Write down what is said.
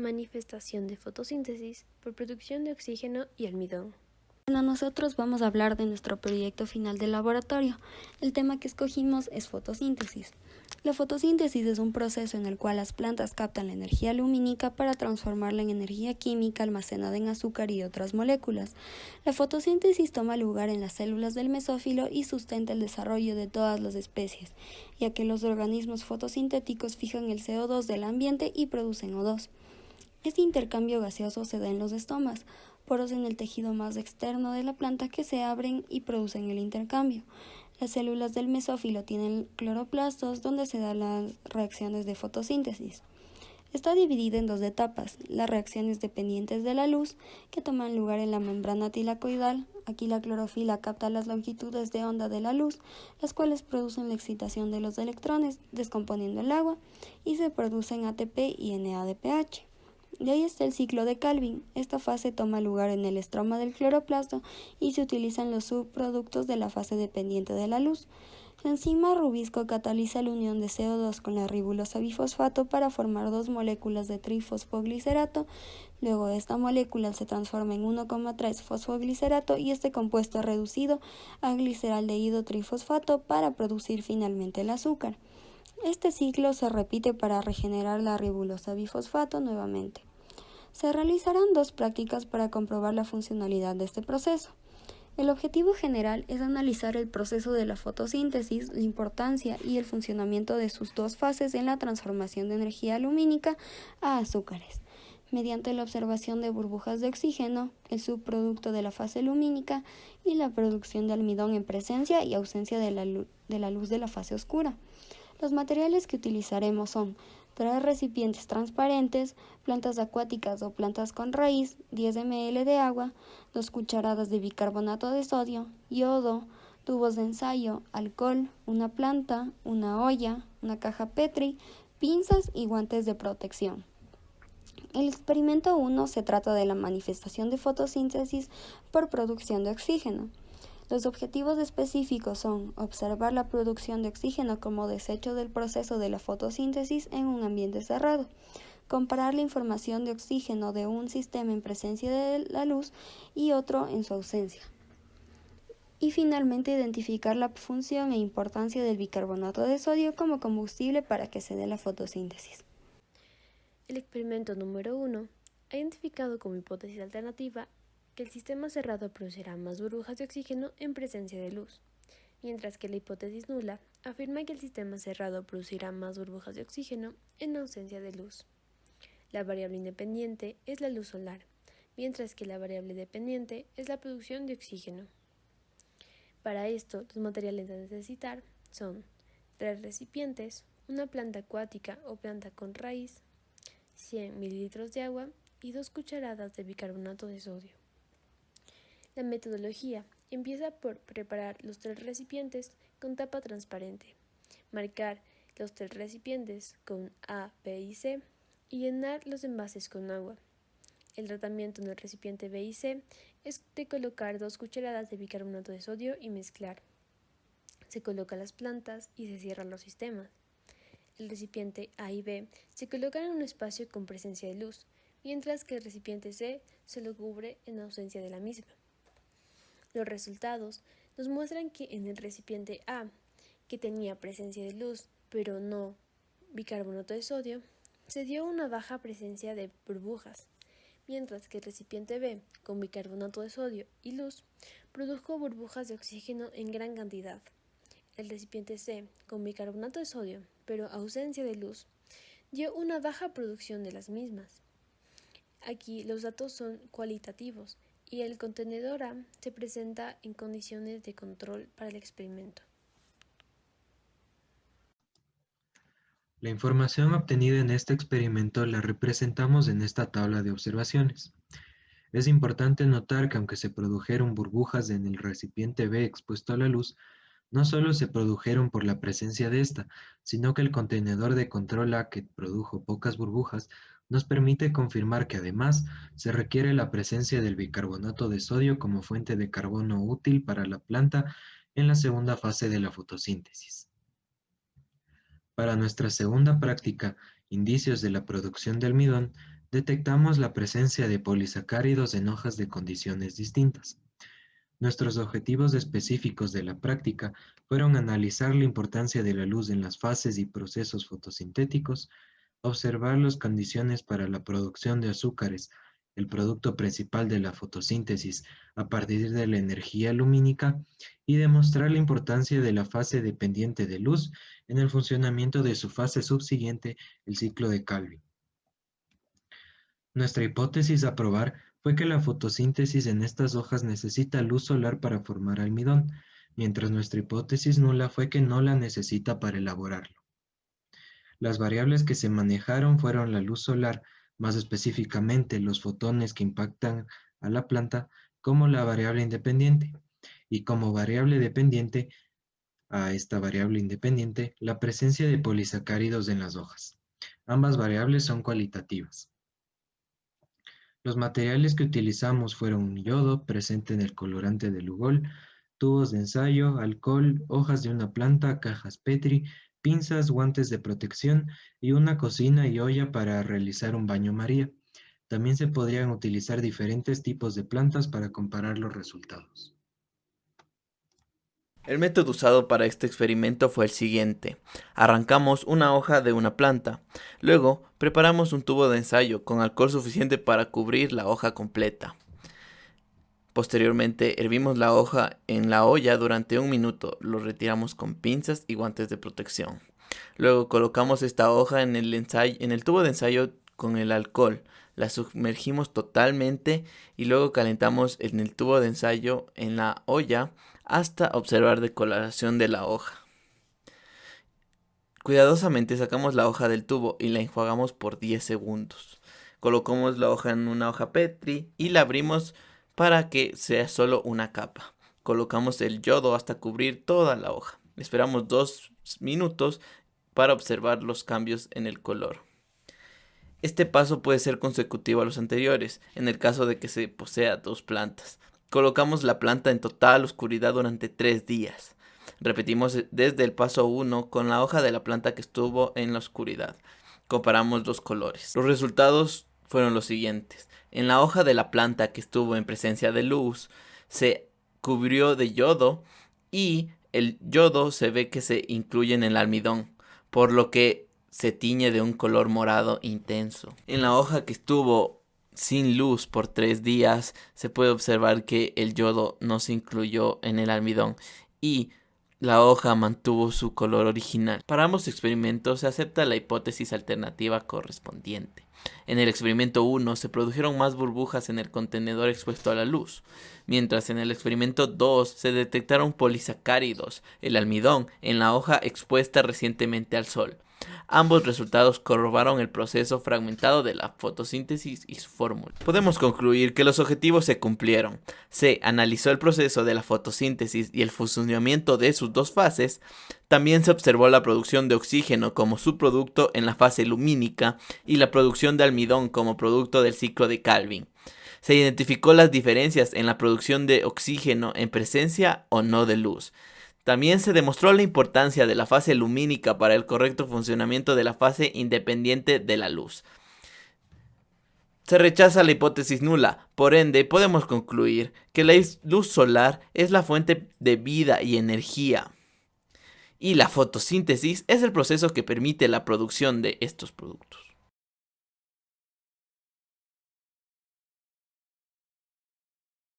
Manifestación de fotosíntesis por producción de oxígeno y almidón. Bueno, nosotros vamos a hablar de nuestro proyecto final de laboratorio. El tema que escogimos es fotosíntesis. La fotosíntesis es un proceso en el cual las plantas captan la energía lumínica para transformarla en energía química almacenada en azúcar y otras moléculas. La fotosíntesis toma lugar en las células del mesófilo y sustenta el desarrollo de todas las especies, ya que los organismos fotosintéticos fijan el CO2 del ambiente y producen O2. Este intercambio gaseoso se da en los estomas, poros en el tejido más externo de la planta que se abren y producen el intercambio. Las células del mesófilo tienen cloroplastos donde se dan las reacciones de fotosíntesis. Está dividida en dos etapas, las reacciones dependientes de la luz, que toman lugar en la membrana tilacoidal. Aquí la clorofila capta las longitudes de onda de la luz, las cuales producen la excitación de los electrones, descomponiendo el agua, y se producen ATP y NADPH. De ahí está el ciclo de Calvin. Esta fase toma lugar en el estroma del cloroplasto y se utilizan los subproductos de la fase dependiente de la luz. La enzima rubisco cataliza la unión de CO2 con la ribosa bifosfato para formar dos moléculas de trifosfoglicerato. Luego esta molécula se transforma en 1,3 fosfoglicerato y este compuesto es reducido a gliceraldehído trifosfato para producir finalmente el azúcar. Este ciclo se repite para regenerar la ribosa bifosfato nuevamente. Se realizarán dos prácticas para comprobar la funcionalidad de este proceso. El objetivo general es analizar el proceso de la fotosíntesis, la importancia y el funcionamiento de sus dos fases en la transformación de energía lumínica a azúcares, mediante la observación de burbujas de oxígeno, el subproducto de la fase lumínica y la producción de almidón en presencia y ausencia de la luz de la fase oscura. Los materiales que utilizaremos son 3 recipientes transparentes, plantas acuáticas o plantas con raíz, 10 ml de agua, 2 cucharadas de bicarbonato de sodio, yodo, tubos de ensayo, alcohol, una planta, una olla, una caja Petri, pinzas y guantes de protección. El experimento 1 se trata de la manifestación de fotosíntesis por producción de oxígeno. Los objetivos específicos son observar la producción de oxígeno como desecho del proceso de la fotosíntesis en un ambiente cerrado, comparar la información de oxígeno de un sistema en presencia de la luz y otro en su ausencia. Y finalmente identificar la función e importancia del bicarbonato de sodio como combustible para que se dé la fotosíntesis. El experimento número 1 ha identificado como hipótesis alternativa que el sistema cerrado producirá más burbujas de oxígeno en presencia de luz, mientras que la hipótesis nula afirma que el sistema cerrado producirá más burbujas de oxígeno en ausencia de luz. La variable independiente es la luz solar, mientras que la variable dependiente es la producción de oxígeno. Para esto, los materiales a necesitar son 3 recipientes, una planta acuática o planta con raíz, 100 ml de agua y 2 cucharadas de bicarbonato de sodio. La metodología empieza por preparar los 3 recipientes con tapa transparente, marcar los 3 recipientes con A, B y C y llenar los envases con agua. El tratamiento en el recipiente B y C es de colocar 2 cucharadas de bicarbonato de sodio y mezclar. Se colocan las plantas y se cierran los sistemas. El recipiente A y B se colocan en un espacio con presencia de luz, mientras que el recipiente C se lo cubre en ausencia de la misma. Los resultados nos muestran que en el recipiente A, que tenía presencia de luz pero no bicarbonato de sodio, se dio una baja presencia de burbujas, mientras que el recipiente B, con bicarbonato de sodio y luz, produjo burbujas de oxígeno en gran cantidad. El recipiente C, con bicarbonato de sodio pero ausencia de luz, dio una baja producción de las mismas. Aquí los datos son cualitativos y el contenedor A se presenta en condiciones de control para el experimento. La información obtenida en este experimento la representamos en esta tabla de observaciones. Es importante notar que aunque se produjeron burbujas en el recipiente B expuesto a la luz, no solo se produjeron por la presencia de esta, sino que el contenedor de control A que produjo pocas burbujas nos permite confirmar que además se requiere la presencia del bicarbonato de sodio como fuente de carbono útil para la planta en la segunda fase de la fotosíntesis. Para nuestra segunda práctica, indicios de la producción de almidón, detectamos la presencia de polisacáridos en hojas de condiciones distintas. Nuestros objetivos específicos de la práctica fueron analizar la importancia de la luz en las fases y procesos fotosintéticos, observar las condiciones para la producción de azúcares, el producto principal de la fotosíntesis a partir de la energía lumínica, y demostrar la importancia de la fase dependiente de luz en el funcionamiento de su fase subsiguiente, el ciclo de Calvin. Nuestra hipótesis a probar fue que la fotosíntesis en estas hojas necesita luz solar para formar almidón, mientras nuestra hipótesis nula fue que no la necesita para elaborarlo. Las variables que se manejaron fueron la luz solar, más específicamente los fotones que impactan a la planta, como la variable independiente, y como variable dependiente a esta variable independiente, la presencia de polisacáridos en las hojas. Ambas variables son cualitativas. Los materiales que utilizamos fueron yodo, presente en el colorante de Lugol, tubos de ensayo, alcohol, hojas de una planta, cajas Petri, pinzas, guantes de protección y una cocina y olla para realizar un baño María. También se podrían utilizar diferentes tipos de plantas para comparar los resultados. El método usado para este experimento fue el siguiente. Arrancamos una hoja de una planta. Luego, preparamos un tubo de ensayo con alcohol suficiente para cubrir la hoja completa. Posteriormente, hervimos la hoja en la olla durante 1 minuto. Lo retiramos con pinzas y guantes de protección. Luego, colocamos esta hoja en el tubo de ensayo con el alcohol. La sumergimos totalmente y luego calentamos en el tubo de ensayo en la olla hasta observar decoloración de la hoja. Cuidadosamente sacamos la hoja del tubo y la enjuagamos por 10 segundos. Colocamos la hoja en una hoja Petri y la abrimos para que sea solo una capa. Colocamos el yodo hasta cubrir toda la hoja. Esperamos 2 minutos para observar los cambios en el color. Este paso puede ser consecutivo a los anteriores, en el caso de que se posea 2 plantas. Colocamos la planta en total oscuridad durante 3 días. Repetimos desde el paso 1 con la hoja de la planta que estuvo en la oscuridad. Comparamos los colores. Los resultados fueron los siguientes. En la hoja de la planta que estuvo en presencia de luz, se cubrió de yodo y el yodo se ve que se incluye en el almidón, por lo que se tiñe de un color morado intenso. En la hoja que estuvo sin luz por 3 días, se puede observar que el yodo no se incluyó en el almidón y la hoja mantuvo su color original. Para ambos experimentos se acepta la hipótesis alternativa correspondiente. En el experimento 1 se produjeron más burbujas en el contenedor expuesto a la luz, mientras en el experimento 2 se detectaron polisacáridos, el almidón, en la hoja expuesta recientemente al sol. Ambos resultados corroboraron el proceso fragmentado de la fotosíntesis y su fórmula. Podemos concluir que los objetivos se cumplieron. Se analizó el proceso de la fotosíntesis y el funcionamiento de sus 2 fases. También se observó la producción de oxígeno como subproducto en la fase lumínica y la producción de almidón como producto del ciclo de Calvin. Se identificó las diferencias en la producción de oxígeno en presencia o no de luz. También se demostró la importancia de la fase lumínica para el correcto funcionamiento de la fase independiente de la luz. Se rechaza la hipótesis nula, por ende podemos concluir que la luz solar es la fuente de vida y energía, y la fotosíntesis es el proceso que permite la producción de estos productos.